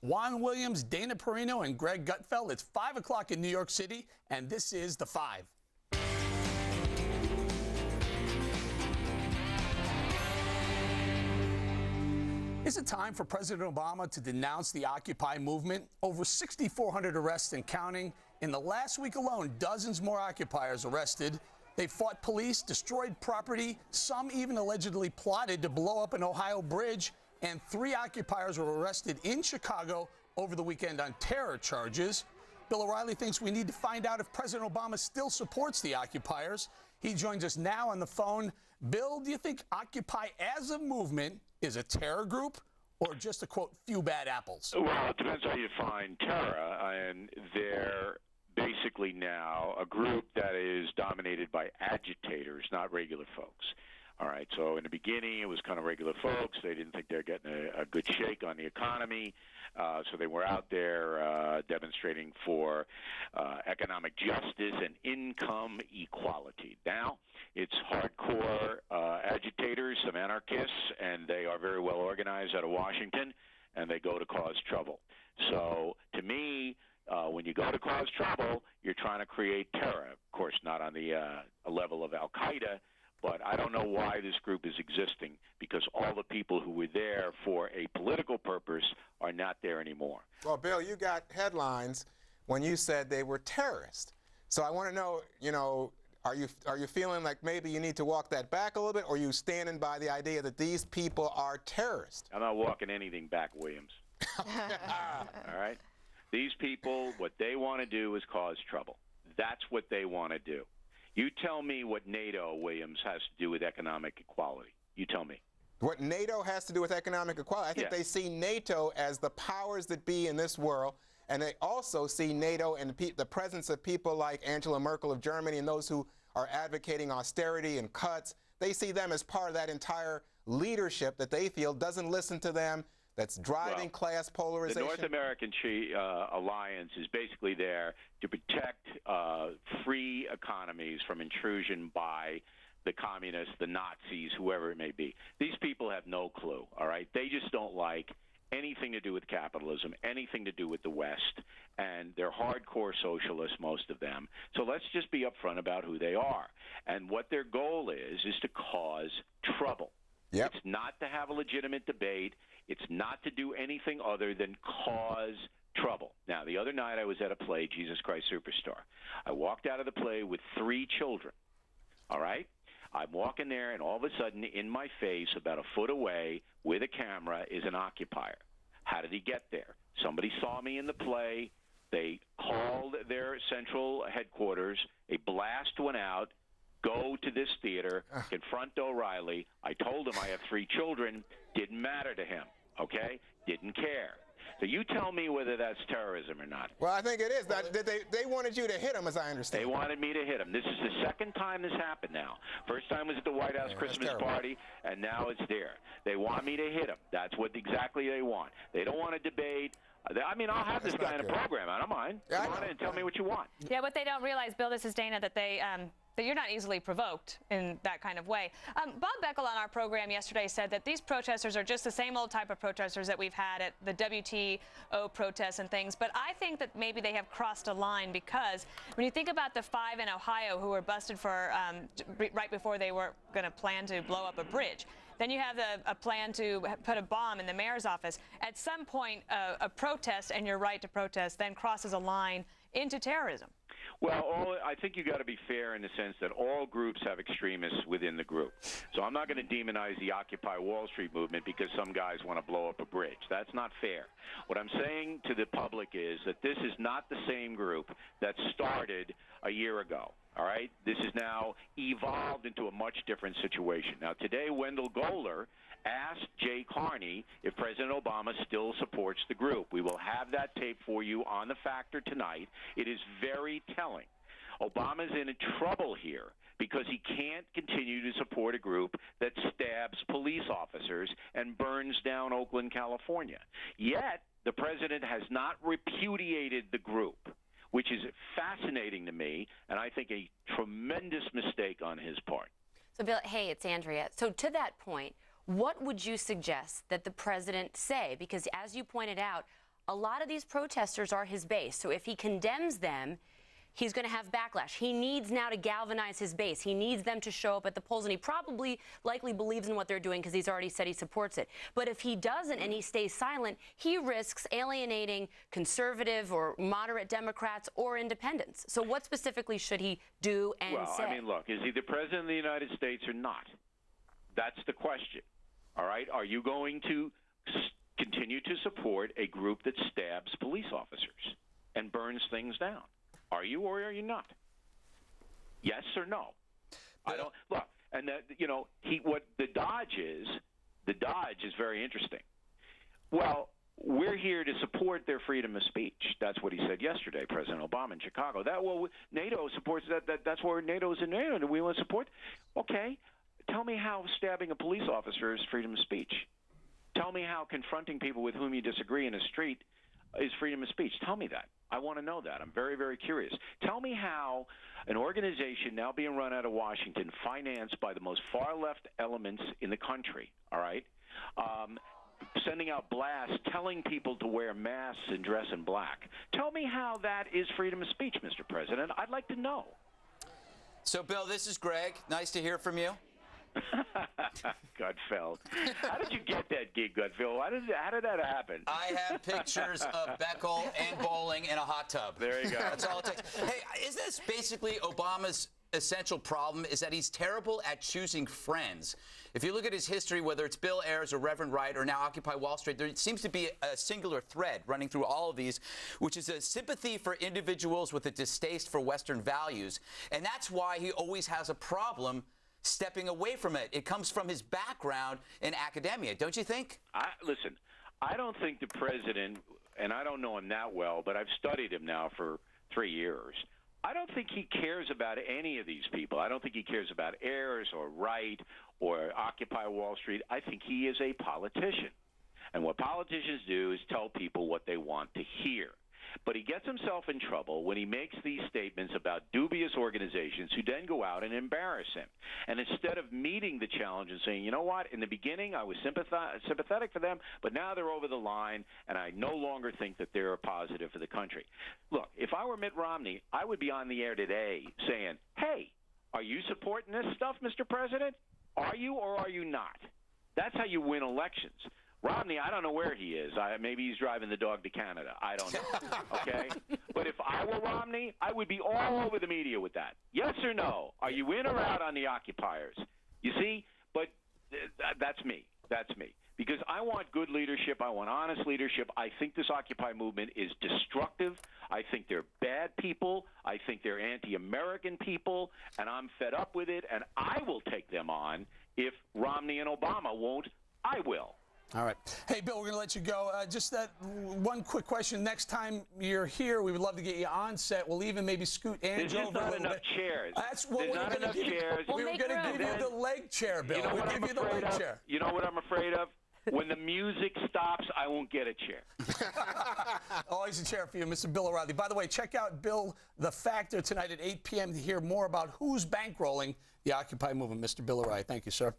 Juan Williams, Dana Perino, and Greg Gutfeld. It's 5 o'clock in New York City, and this is The Five. Is it time for President Obama to denounce the Occupy movement? Over 6,400 arrests and counting. In the last week alone, dozens more occupiers arrested. They fought police, destroyed property. Some even allegedly plotted to blow up an Ohio bridge. And 3 occupiers were arrested in Chicago over the weekend on terror charges. Bill O'Reilly thinks we need to find out if President Obama still supports the occupiers. He joins us now on the phone. Bill, do you think Occupy as a movement is a terror group or just a, quote, few bad apples? Well, it depends how you define terror. And they're basically now a group that is dominated by agitators, not regular folks. All right, so in the beginning, it was kind of regular folks. They didn't think they were getting a good shake on the economy, so they were out there demonstrating for economic justice and income equality. Now, it's hardcore agitators, some anarchists, and they are very well organized out of Washington, and they go to cause trouble. So, to me, when you go to cause trouble, you're trying to create terror. Of course, not on the level of Al-Qaeda, but I don't know why this group is existing, because all the people who were there for a political purpose are not there anymore. Well, Bill, you got headlines when you said they were terrorists. So I want to know, are you feeling like maybe you need to walk that back a little bit, or are you standing by the idea that these people are terrorists? I'm not walking anything back, Williams. All right? These people, what they want to do is cause trouble. That's what they want to do. You tell me what NATO, Williams, has to do with economic equality. You tell me. What NATO has to do with economic equality? I think they see NATO as the powers that be in this world, and they also see NATO and the presence of people like Angela Merkel of Germany and those who are advocating austerity and cuts. They see them as part of that entire leadership that they feel doesn't listen to them, that's driving class polarization. The North American Alliance is basically there to protect free economies from intrusion by the communists, the Nazis, whoever it may be. These people have no clue, all right? They just don't like anything to do with capitalism, anything to do with the West, and they're hardcore socialists, most of them. So let's just be upfront about who they are. And what their goal is to cause trouble. Yep. It's not to have a legitimate debate. It's not to do anything other than cause trouble. Now, the other night I was at a play, Jesus Christ Superstar. I walked out of the play with 3 children, all right? I'm walking there, and all of a sudden, in my face, about a foot away, with a camera, is an occupier. How did he get there? Somebody saw me in the play. They called their central headquarters. A blast went out. Go to this theater, confront O'Reilly. I told him I have 3 children. Didn't matter to him, okay? Didn't care. So you tell me whether that's terrorism or not. Well, I think it is. They wanted you to hit him, as I understand. They wanted me to hit him. This is the second time this happened now. First time was at the White House Christmas party, and now it's there. They want me to hit him. That's what exactly they want. They don't want to debate. I mean, I'll have this guy in a program. I don't mind. Come on in and tell me what you want. Yeah, what they don't realize, Bill, this is Dana, that that you're not easily provoked in that kind of way. Bob Beckel on our program yesterday said that these protesters are just the same old type of protesters that we've had at the WTO protests and things. But I think that maybe they have crossed a line, because when you think about the 5 in Ohio who were busted for right before they were going to plan to blow up a bridge. Then you have a plan to put a bomb in the mayor's office. At some point, a protest and your right to protest then crosses a line into terrorism. Well, I think you got to be fair in the sense that all groups have extremists within the group. So I'm not going to demonize the Occupy Wall Street movement because some guys want to blow up a bridge. That's not fair. What I'm saying to the public is that this is not the same group that started a year ago. All right? This is now evolved into a much different situation. Now, today, Wendell Goler asked Jay Carney if President Obama still supports the group. We will have that tape for you on The Factor tonight. It is very telling. Obama's in trouble here because he can't continue to support a group that stabs police officers and burns down Oakland, California. Yet, the president has not repudiated the group, which is fascinating to me, and I think a tremendous mistake on his part. So, Bill, hey, it's Andrea. So to that point, what would you suggest that the president say? Because as you pointed out, a lot of these protesters are his base. So if he condemns them, he's going to have backlash. He needs now to galvanize his base. He needs them to show up at the polls, and he probably likely believes in what they're doing because he's already said he supports it. But if he doesn't and he stays silent, he risks alienating conservative or moderate Democrats or independents. So what specifically should he do and say? Well, I mean, look, is he the president of the United States or not? That's the question. All right? Are you going to continue to support a group that stabs police officers and burns things down? Are you or are you not? Yes or no? I don't look. And that, you know, what the dodge is very interesting. Well, we're here to support their freedom of speech. That's what he said yesterday, President Obama in Chicago. NATO supports that. That's where NATO is in NATO. Do we want to support? Okay. Tell me how stabbing a police officer is freedom of speech. Tell me how confronting people with whom you disagree in a street is freedom of speech. Tell me that. I want to know that. I'm very, very curious. Tell me how an organization now being run out of Washington, financed by the most far-left elements in the country, all right, sending out blasts, telling people to wear masks and dress in black. Tell me how that is freedom of speech, Mr. President. I'd like to know. So, Bill, this is Greg. Nice to hear from you. Gutfeld. How did you get that gig, Gutfeld? How did that happen? I have pictures of Beckel and bowling in a hot tub. There you go. That's all it takes. Hey, isn't this basically Obama's essential problem, is that he's terrible at choosing friends? If you look at his history, whether it's Bill Ayers or Reverend Wright or now Occupy Wall Street, there seems to be a singular thread running through all of these, which is a sympathy for individuals with a distaste for Western values. And that's why he always has a problem stepping away from it. It comes from his background in academia, don't you think? Listen, I don't think the president, and I don't know him that well, but I've studied him now for 3 years. I don't think he cares about any of these people. I don't think he cares about Ayers or Wright or Occupy Wall Street. I think he is a politician. And what politicians do is tell people what they want to hear. But he gets himself in trouble when he makes these statements about dubious organizations who then go out and embarrass him. And instead of meeting the challenge and saying, you know what, in the beginning I was sympathetic for them, but now they're over the line, and I no longer think that they're a positive for the country. Look, if I were Mitt Romney, I would be on the air today saying, hey, are you supporting this stuff, Mr. President? Are you or are you not? That's how you win elections. Romney, I don't know where he is. Maybe he's driving the dog to Canada. I don't know. Okay? But if I were Romney, I would be all over the media with that. Yes or no? Are you in or out on the occupiers? You see? But that's me. That's me. Because I want good leadership. I want honest leadership. I think this Occupy movement is destructive. I think they're bad people. I think they're anti-American people. And I'm fed up with it. And I will take them on. If Romney and Obama won't, I will. All right. Hey, Bill, we're going to let you go. Just that one quick question. Next time you're here, we would love to get you on set. We'll even maybe scoot Ange over a little bit. There's just not enough chairs. That's what we're going to give you. We were going to give you the leg chair, Bill. We'll give you the leg chair. You know what I'm afraid of? When the music stops, I won't get a chair. Always a chair for you, Mr. Bill O'Reilly. By the way, check out Bill The Factor tonight at 8 p.m. to hear more about who's bankrolling the Occupy movement. Mr. Bill O'Reilly, thank you, sir.